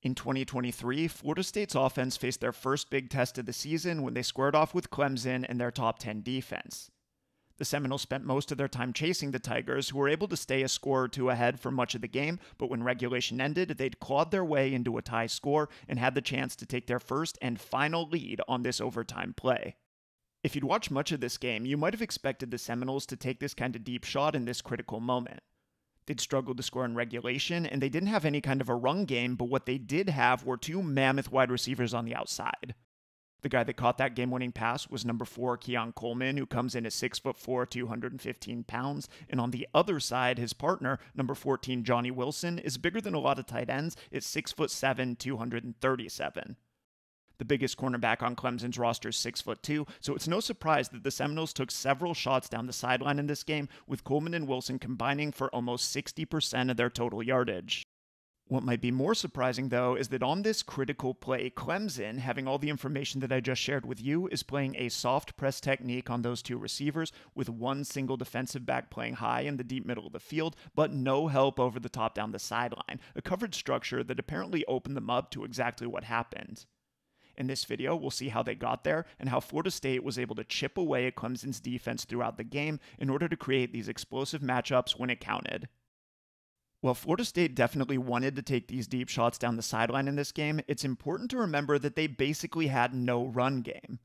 In 2023, Florida State's offense faced their first big test of the season when they squared off with Clemson and their top 10 defense. The Seminoles spent most of their time chasing the Tigers, who were able to stay a score or two ahead for much of the game, but when regulation ended, they'd clawed their way into a tie score and had the chance to take their first and final lead on this overtime play. If you'd watched much of this game, you might have expected the Seminoles to take this kind of deep shot in this critical moment. They'd struggled to score in regulation, and they didn't have any kind of a run game, but what they did have were two mammoth wide receivers on the outside. The guy that caught that game-winning pass was number 4, Keon Coleman, who comes in at 6'4", 215 pounds, and on the other side, his partner, number 14, Johnny Wilson, is bigger than a lot of tight ends at 6'7", 237. The biggest cornerback on Clemson's roster is 6'2", so it's no surprise that the Seminoles took several shots down the sideline in this game, with Coleman and Wilson combining for almost 60% of their total yardage. What might be more surprising, though, is that on this critical play, Clemson, having all the information that I just shared with you, is playing a soft press technique on those two receivers, with one single defensive back playing high in the deep middle of the field, but no help over the top down the sideline, a coverage structure that apparently opened them up to exactly what happened. In this video, we'll see how they got there and how Florida State was able to chip away at Clemson's defense throughout the game in order to create these explosive matchups when it counted. While Florida State definitely wanted to take these deep shots down the sideline in this game, it's important to remember that they basically had no run game.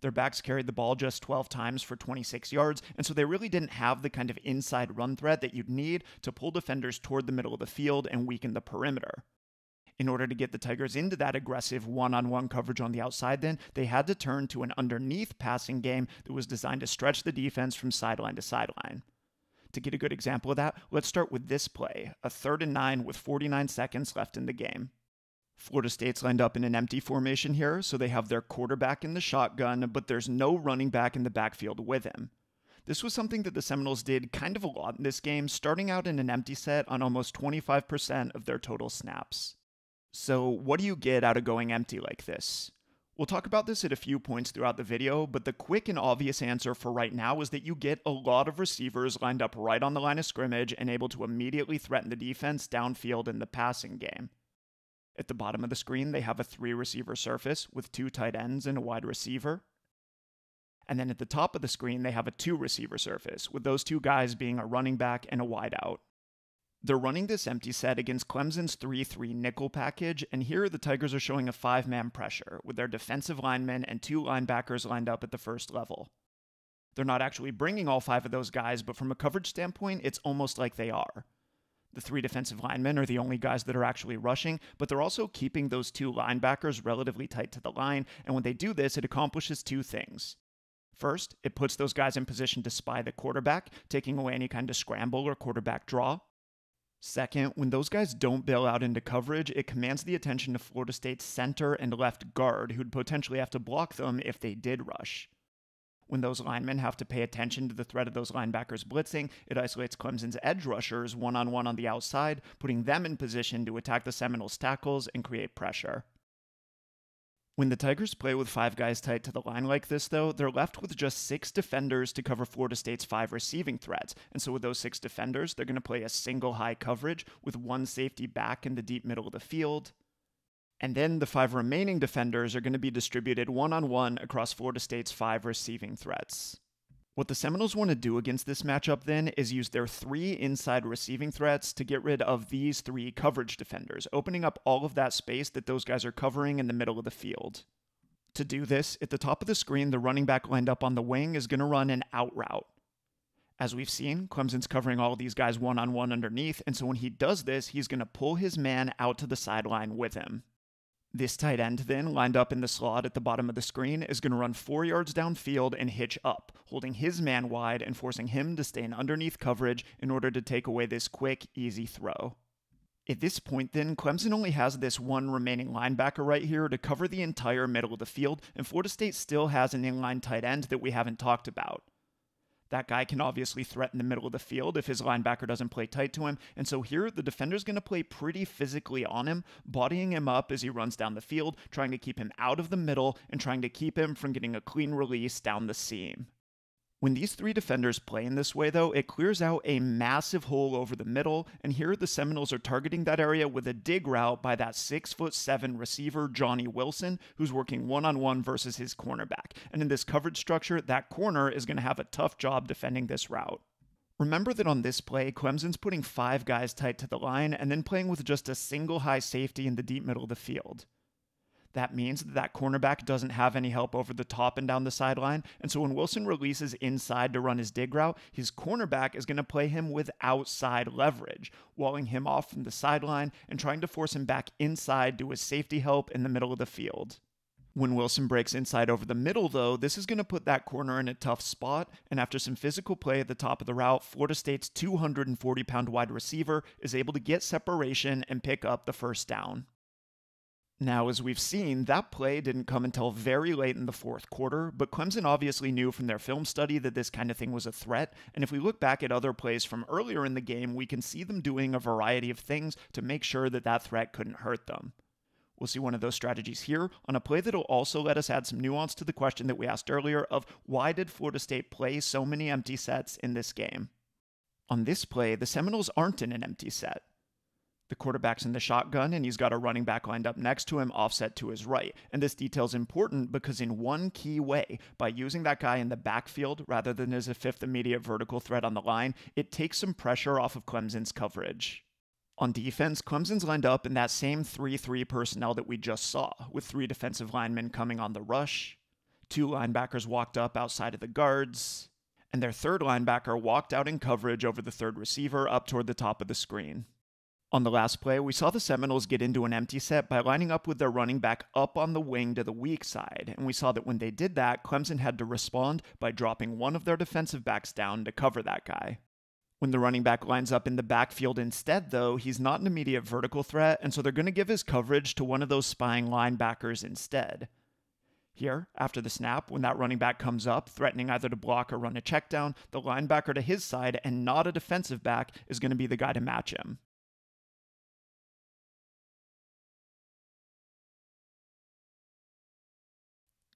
Their backs carried the ball just 12 times for 26 yards, and so they really didn't have the kind of inside run threat that you'd need to pull defenders toward the middle of the field and weaken the perimeter. In order to get the Tigers into that aggressive one-on-one coverage on the outside then, they had to turn to an underneath passing game that was designed to stretch the defense from sideline to sideline. To get a good example of that, let's start with this play, a 3rd and 9 with 49 seconds left in the game. Florida State's lined up in an empty formation here, so they have their quarterback in the shotgun, but there's no running back in the backfield with him. This was something that the Seminoles did kind of a lot in this game, starting out in an empty set on almost 25% of their total snaps. So what do you get out of going empty like this? We'll talk about this at a few points throughout the video, but the quick and obvious answer for right now is that you get a lot of receivers lined up right on the line of scrimmage and able to immediately threaten the defense downfield in the passing game. At the bottom of the screen, they have a 3-receiver surface with 2 tight ends and a wide receiver. And then at the top of the screen, they have a 2-receiver surface, with those 2 guys being a running back and a wideout. They're running this empty set against Clemson's 3-3 nickel package, and here the Tigers are showing a 5-man pressure, with their defensive linemen and 2 linebackers lined up at the first level. They're not actually bringing all 5 of those guys, but from a coverage standpoint, it's almost like they are. The 3 defensive linemen are the only guys that are actually rushing, but they're also keeping those 2 linebackers relatively tight to the line, and when they do this, it accomplishes 2 things. First, it puts those guys in position to spy the quarterback, taking away any kind of scramble or quarterback draw. Second, when those guys don't bail out into coverage, it commands the attention of Florida State's center and left guard, who'd potentially have to block them if they did rush. When those linemen have to pay attention to the threat of those linebackers blitzing, it isolates Clemson's edge rushers one-on-one on the outside, putting them in position to attack the Seminoles' tackles and create pressure. When the Tigers play with 5 guys tight to the line like this, though, they're left with just 6 defenders to cover Florida State's 5 receiving threats, and so with those 6 defenders, they're going to play a single high coverage with 1 safety back in the deep middle of the field. And then the 5 remaining defenders are going to be distributed one-on-one across Florida State's 5 receiving threats. What the Seminoles want to do against this matchup then is use their 3 inside receiving threats to get rid of these 3 coverage defenders, opening up all of that space that those guys are covering in the middle of the field. To do this, at the top of the screen, the running back lined up on the wing is going to run an out route. As we've seen, Clemson's covering all of these guys one-on-one underneath, and so when he does this, he's going to pull his man out to the sideline with him. This tight end then, lined up in the slot at the bottom of the screen, is going to run 4 yards downfield and hitch up, holding his man wide and forcing him to stay in underneath coverage in order to take away this quick, easy throw. At this point then, Clemson only has this 1 remaining linebacker right here to cover the entire middle of the field, and Florida State still has an inline tight end that we haven't talked about. That guy can obviously threaten the middle of the field if his linebacker doesn't play tight to him, and so here the defender's going to play pretty physically on him, bodying him up as he runs down the field, trying to keep him out of the middle and trying to keep him from getting a clean release down the seam. When these three defenders play in this way, though, it clears out a massive hole over the middle, and here the Seminoles are targeting that area with a dig route by that 6'7" receiver, Johnny Wilson, who's working one-on-one versus his cornerback. And in this coverage structure, that corner is going to have a tough job defending this route. Remember that on this play, Clemson's putting 5 guys tight to the line and then playing with just a single high safety in the deep middle of the field. That means that cornerback doesn't have any help over the top and down the sideline, and so when Wilson releases inside to run his dig route, his cornerback is going to play him with outside leverage, walling him off from the sideline and trying to force him back inside to his safety help in the middle of the field. When Wilson breaks inside over the middle, though, this is going to put that corner in a tough spot, and after some physical play at the top of the route, Florida State's 240-pound wide receiver is able to get separation and pick up the first down. Now, as we've seen, that play didn't come until very late in the fourth quarter, but Clemson obviously knew from their film study that this kind of thing was a threat, and if we look back at other plays from earlier in the game, we can see them doing a variety of things to make sure that that threat couldn't hurt them. We'll see one of those strategies here on a play that'll also let us add some nuance to the question that we asked earlier of why did Florida State play so many empty sets in this game? On this play, the Seminoles aren't in an empty set. The quarterback's in the shotgun, and he's got a running back lined up next to him, offset to his right. And this detail's important because in one key way, by using that guy in the backfield rather than as a fifth immediate vertical threat on the line, it takes some pressure off of Clemson's coverage. On defense, Clemson's lined up in that same 3-3 personnel that we just saw, with 3 defensive linemen coming on the rush, 2 linebackers walked up outside of the guards, and their third linebacker walked out in coverage over the third receiver up toward the top of the screen. On the last play, we saw the Seminoles get into an empty set by lining up with their running back up on the wing to the weak side, and we saw that when they did that, Clemson had to respond by dropping one of their defensive backs down to cover that guy. When the running back lines up in the backfield instead, though, he's not an immediate vertical threat, and so they're going to give his coverage to one of those spying linebackers instead. Here, after the snap, when that running back comes up, threatening either to block or run a check down, the linebacker to his side, and not a defensive back, is going to be the guy to match him.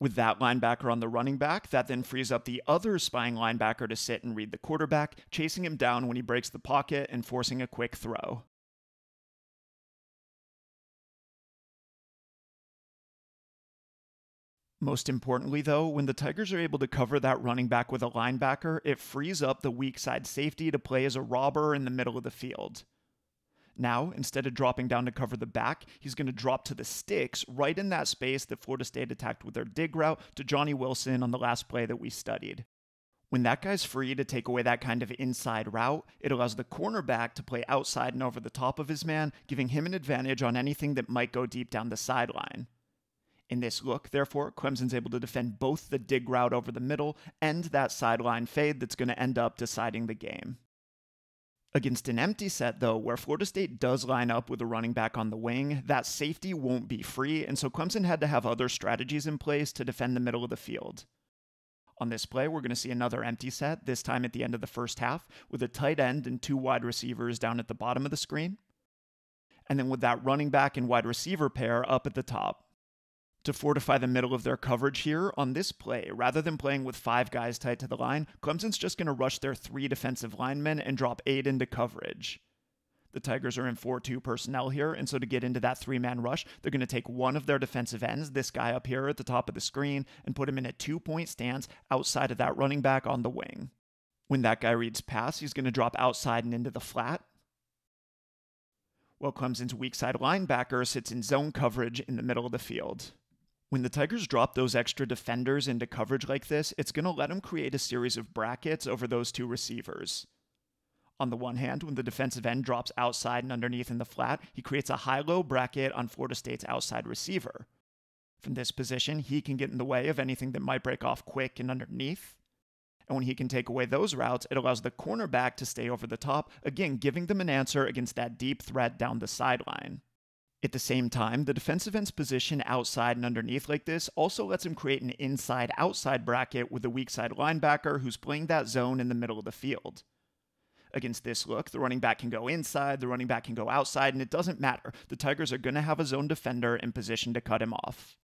With that linebacker on the running back, that then frees up the other spying linebacker to sit and read the quarterback, chasing him down when he breaks the pocket and forcing a quick throw. Most importantly, though, when the Tigers are able to cover that running back with a linebacker, it frees up the weak side safety to play as a robber in the middle of the field. Now, instead of dropping down to cover the back, he's going to drop to the sticks right in that space that Florida State attacked with their dig route to Johnny Wilson on the last play that we studied. When that guy's free to take away that kind of inside route, it allows the cornerback to play outside and over the top of his man, giving him an advantage on anything that might go deep down the sideline. In this look, therefore, Clemson's able to defend both the dig route over the middle and that sideline fade that's going to end up deciding the game. Against an empty set, though, where Florida State does line up with a running back on the wing, that safety won't be free, and so Clemson had to have other strategies in place to defend the middle of the field. On this play, we're going to see another empty set, this time at the end of the first half, with a tight end and 2 wide receivers down at the bottom of the screen, and then with that running back and wide receiver pair up at the top. To fortify the middle of their coverage here, on this play, rather than playing with 5 guys tight to the line, Clemson's just going to rush their 3 defensive linemen and drop 8 into coverage. The Tigers are in 4-2 personnel here, and so to get into that 3-man rush, they're going to take one of their defensive ends, this guy up here at the top of the screen, and put him in a 2-point stance outside of that running back on the wing. When that guy reads pass, he's going to drop outside and into the flat, while Clemson's weak side linebacker sits in zone coverage in the middle of the field. When the Tigers drop those extra defenders into coverage like this, it's going to let them create a series of brackets over those 2 receivers. On the one hand, when the defensive end drops outside and underneath in the flat, he creates a high-low bracket on Florida State's outside receiver. From this position, he can get in the way of anything that might break off quick and underneath. And when he can take away those routes, it allows the cornerback to stay over the top, again giving them an answer against that deep threat down the sideline. At the same time, the defensive end's position outside and underneath like this also lets him create an inside-outside bracket with a weak side linebacker who's playing that zone in the middle of the field. Against this look, the running back can go inside, the running back can go outside, and it doesn't matter. The Tigers are going to have a zone defender in position to cut him off.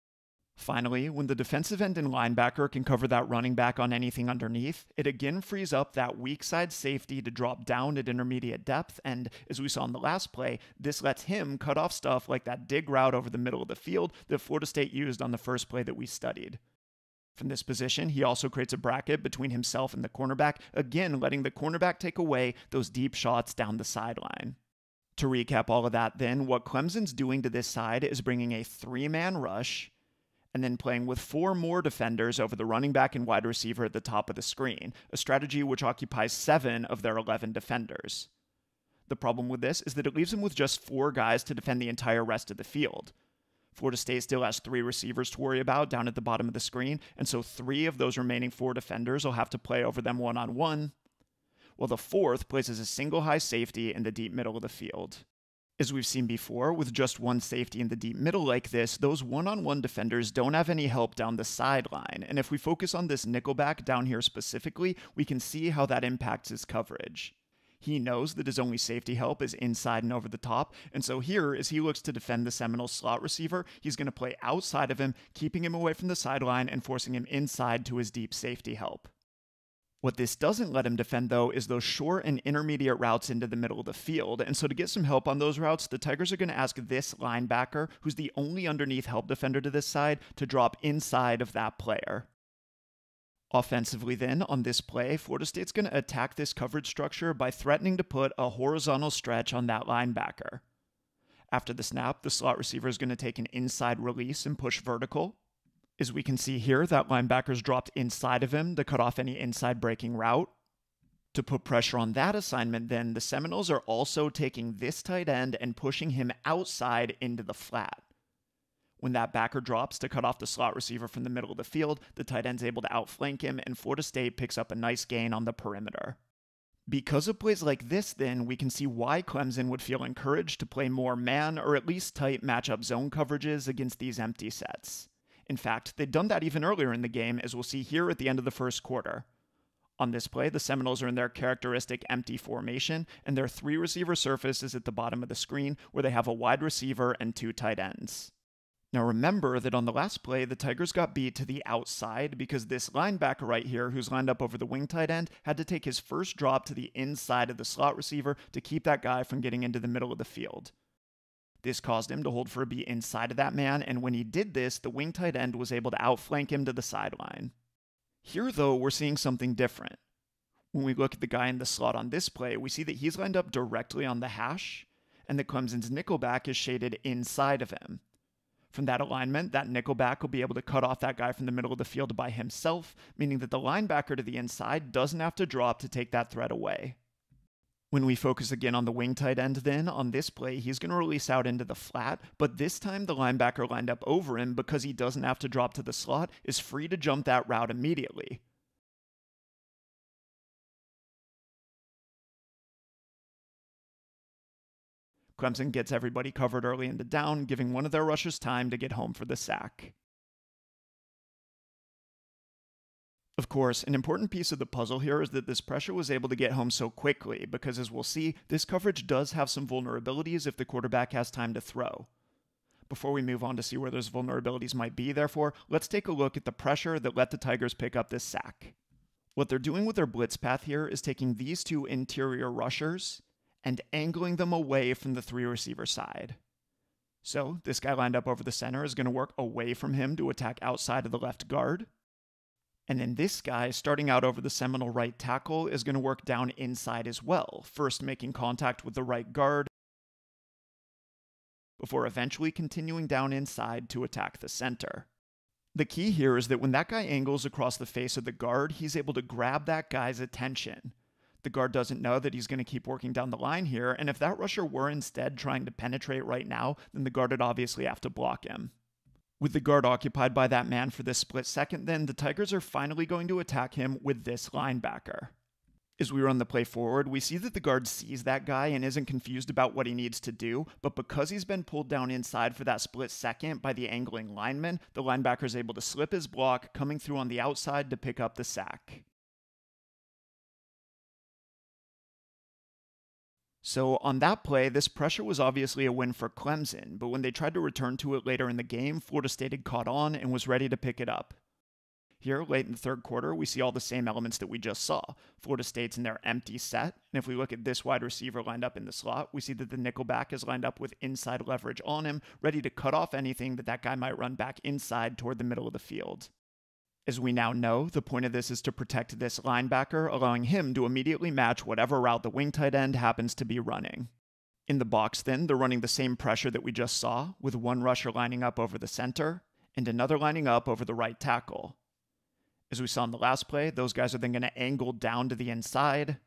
Finally, when the defensive end and linebacker can cover that running back on anything underneath, it again frees up that weak side safety to drop down at intermediate depth, and as we saw in the last play, this lets him cut off stuff like that dig route over the middle of the field that Florida State used on the first play that we studied. From this position, he also creates a bracket between himself and the cornerback, again letting the cornerback take away those deep shots down the sideline. To recap all of that then, what Clemson's doing to this side is bringing a 3-man rush, and then playing with 4 more defenders over the running back and wide receiver at the top of the screen, a strategy which occupies 7 of their 11 defenders. The problem with this is that it leaves them with just 4 guys to defend the entire rest of the field. Florida State still has 3 receivers to worry about down at the bottom of the screen, and so 3 of those remaining 4 defenders will have to play over them one-on-one, while the 4th plays as a single high safety in the deep middle of the field. As we've seen before, with just 1 safety in the deep middle like this, those one-on-one defenders don't have any help down the sideline, and if we focus on this nickelback down here specifically, we can see how that impacts his coverage. He knows that his only safety help is inside and over the top, and so here, as he looks to defend the Seminoles slot receiver, he's going to play outside of him, keeping him away from the sideline and forcing him inside to his deep safety help. What this doesn't let him defend, though, is those short and intermediate routes into the middle of the field, and so to get some help on those routes, the Tigers are going to ask this linebacker, who's the only underneath help defender to this side, to drop inside of that player. Offensively then, on this play, Florida State's going to attack this coverage structure by threatening to put a horizontal stretch on that linebacker. After the snap, the slot receiver is going to take an inside release and push vertical. As we can see here, that linebacker's dropped inside of him to cut off any inside breaking route. To put pressure on that assignment then, the Seminoles are also taking this tight end and pushing him outside into the flat. When that backer drops to cut off the slot receiver from the middle of the field, the tight end's able to outflank him, and Florida State picks up a nice gain on the perimeter. Because of plays like this then, we can see why Clemson would feel encouraged to play more man or at least tight matchup zone coverages against these empty sets. In fact, they'd done that even earlier in the game, as we'll see here at the end of the first quarter. On this play, the Seminoles are in their characteristic empty formation, and their 3-receiver surface is at the bottom of the screen, where they have a wide receiver and 2 tight ends. Now remember that on the last play, the Tigers got beat to the outside because this linebacker right here, who's lined up over the wing tight end, had to take his first drop to the inside of the slot receiver to keep that guy from getting into the middle of the field. This caused him to hold for a beat inside of that man, and when he did this, the wing tight end was able to outflank him to the sideline. Here, though, we're seeing something different. When we look at the guy in the slot on this play, we see that he's lined up directly on the hash, and that Clemson's nickelback is shaded inside of him. From that alignment, that nickelback will be able to cut off that guy from the middle of the field by himself, meaning that the linebacker to the inside doesn't have to drop to take that threat away. When we focus again on the wing tight end then, on this play, he's going to release out into the flat, but this time the linebacker lined up over him, because he doesn't have to drop to the slot, is free to jump that route immediately. Clemson gets everybody covered early in the down, giving one of their rushers time to get home for the sack. Of course, an important piece of the puzzle here is that this pressure was able to get home so quickly, because as we'll see, this coverage does have some vulnerabilities if the quarterback has time to throw. Before we move on to see where those vulnerabilities might be, therefore, let's take a look at the pressure that let the Tigers pick up this sack. What they're doing with their blitz path here is taking these 2 interior rushers and angling them away from the 3-receiver side. So, this guy lined up over the center is going to work away from him to attack outside of the left guard. And then this guy, starting out over the Seminole right tackle, is going to work down inside as well, first making contact with the right guard, before eventually continuing down inside to attack the center. The key here is that when that guy angles across the face of the guard, he's able to grab that guy's attention. The guard doesn't know that he's going to keep working down the line here, and if that rusher were instead trying to penetrate right now, then the guard would obviously have to block him. With the guard occupied by that man for this split second then, the Tigers are finally going to attack him with this linebacker. As we run the play forward, we see that the guard sees that guy and isn't confused about what he needs to do, but because he's been pulled down inside for that split second by the angling lineman, the linebacker is able to slip his block, coming through on the outside to pick up the sack. So on that play, this pressure was obviously a win for Clemson, but when they tried to return to it later in the game, Florida State had caught on and was ready to pick it up. Here, late in the third quarter, we see all the same elements that we just saw. Florida State's in their empty set, and if we look at this wide receiver lined up in the slot, we see that the nickelback is lined up with inside leverage on him, ready to cut off anything that guy might run back inside toward the middle of the field. As we now know, the point of this is to protect this linebacker, allowing him to immediately match whatever route the wing tight end happens to be running. In the box then, they're running the same pressure that we just saw, with one rusher lining up over the center, and another lining up over the right tackle. As we saw in the last play, those guys are then going to angle down to the inside,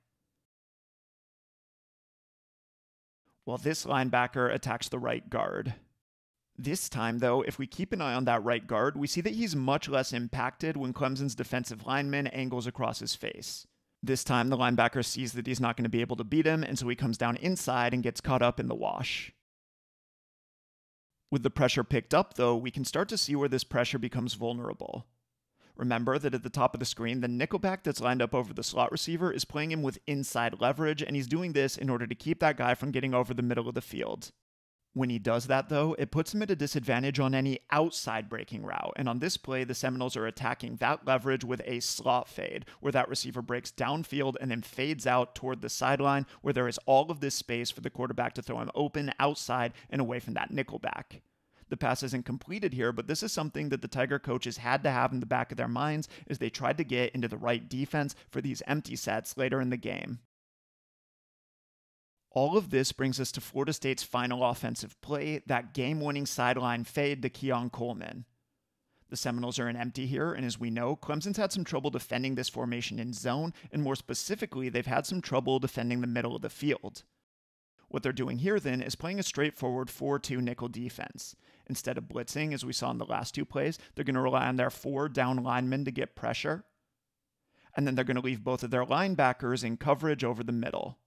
while this linebacker attacks the right guard. This time, though, if we keep an eye on that right guard, we see that he's much less impacted when Clemson's defensive lineman angles across his face. This time, the linebacker sees that he's not going to be able to beat him, and so he comes down inside and gets caught up in the wash. With the pressure picked up, though, we can start to see where this pressure becomes vulnerable. Remember that at the top of the screen, the nickelback that's lined up over the slot receiver is playing him with inside leverage, and he's doing this in order to keep that guy from getting over the middle of the field. When he does that, though, it puts him at a disadvantage on any outside breaking route, and on this play, the Seminoles are attacking that leverage with a slot fade, where that receiver breaks downfield and then fades out toward the sideline, where there is all of this space for the quarterback to throw him open, outside, and away from that nickelback. The pass isn't completed here, but this is something that the Tiger coaches had to have in the back of their minds as they tried to get into the right defense for these empty sets later in the game. All of this brings us to Florida State's final offensive play, that game-winning sideline fade to Keon Coleman. The Seminoles are in empty here, and as we know, Clemson's had some trouble defending this formation in zone, and more specifically, they've had some trouble defending the middle of the field. What they're doing here then is playing a straightforward 4-2 nickel defense. Instead of blitzing, as we saw in the last two plays, they're going to rely on their 4 down linemen to get pressure. And then they're going to leave both of their linebackers in coverage over the middle.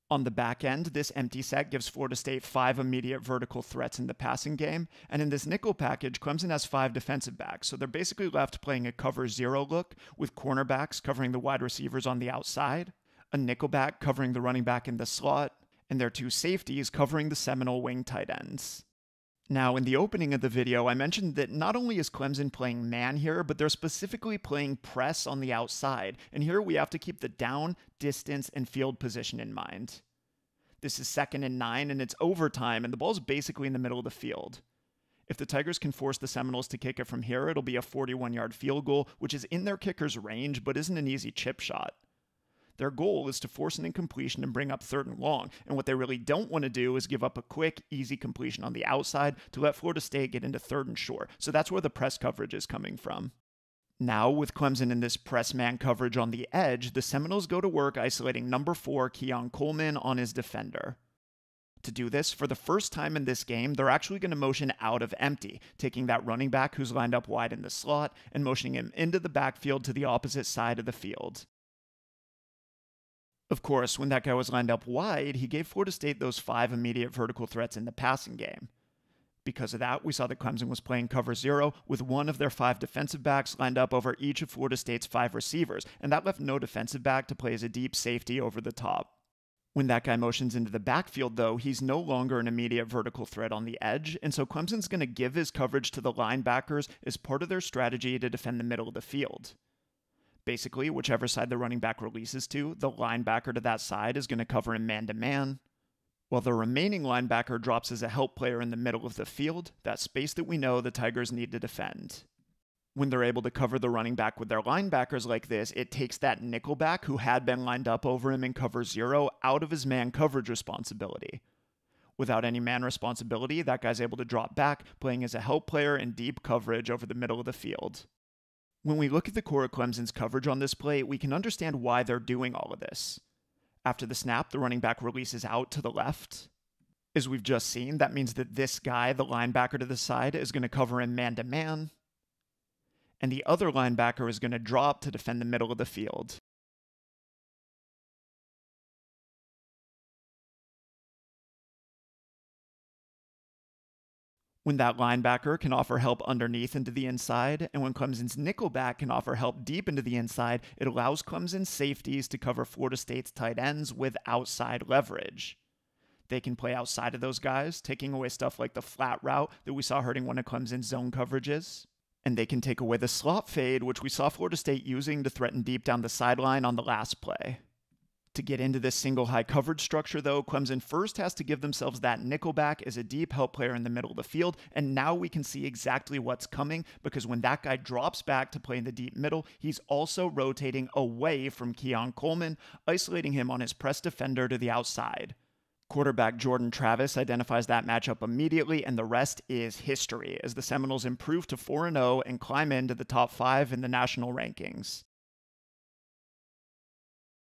On the back end, this empty set gives Florida State 5 immediate vertical threats in the passing game, and in this nickel package, Clemson has 5 defensive backs, so they're basically left playing a cover 0 look, with cornerbacks covering the wide receivers on the outside, a nickelback covering the running back in the slot, and their 2 safeties covering the Seminole wing tight ends. Now, in the opening of the video, I mentioned that not only is Clemson playing man here, but they're specifically playing press on the outside, and here we have to keep the down, distance, and field position in mind. This is 2nd and 9, and it's overtime, and the ball's basically in the middle of the field. If the Tigers can force the Seminoles to kick it from here, it'll be a 41-yard field goal, which is in their kicker's range, but isn't an easy chip shot. Their goal is to force an incompletion and bring up 3rd and long, and what they really don't want to do is give up a quick, easy completion on the outside to let Florida State get into 3rd and short, so that's where the press coverage is coming from. Now, with Clemson in this press man coverage on the edge, the Seminoles go to work isolating number 4 Keon Coleman on his defender. To do this, for the first time in this game, they're actually going to motion out of empty, taking that running back who's lined up wide in the slot and motioning him into the backfield to the opposite side of the field. Of course, when that guy was lined up wide, he gave Florida State those 5 immediate vertical threats in the passing game. Because of that, we saw that Clemson was playing cover 0 with one of their 5 defensive backs lined up over each of Florida State's 5 receivers, and that left no defensive back to play as a deep safety over the top. When that guy motions into the backfield, though, he's no longer an immediate vertical threat on the edge, and so Clemson's going to give his coverage to the linebackers as part of their strategy to defend the middle of the field. Basically, whichever side the running back releases to, the linebacker to that side is going to cover him man-to-man, while the remaining linebacker drops as a help player in the middle of the field, that space that we know the Tigers need to defend. When they're able to cover the running back with their linebackers like this, it takes that nickelback who had been lined up over him in cover 0 out of his man coverage responsibility. Without any man responsibility, that guy's able to drop back, playing as a help player in deep coverage over the middle of the field. When we look at the core of Clemson's coverage on this play, we can understand why they're doing all of this. After the snap, the running back releases out to the left. As we've just seen, that means that this guy, the linebacker to the side, is going to cover him man-to-man, and the other linebacker is going to drop to defend the middle of the field. When that linebacker can offer help underneath into the inside, and when Clemson's nickelback can offer help deep into the inside, it allows Clemson's safeties to cover Florida State's tight ends with outside leverage. They can play outside of those guys, taking away stuff like the flat route that we saw hurting one of Clemson's zone coverages. And they can take away the slot fade, which we saw Florida State using to threaten deep down the sideline on the last play. To get into this single high coverage structure, though, Clemson first has to give themselves that nickelback as a deep help player in the middle of the field, and now we can see exactly what's coming, because when that guy drops back to play in the deep middle, he's also rotating away from Keon Coleman, isolating him on his press defender to the outside. Quarterback Jordan Travis identifies that matchup immediately, and the rest is history, as the Seminoles improve to 4-0 and climb into the top 5 in the national rankings.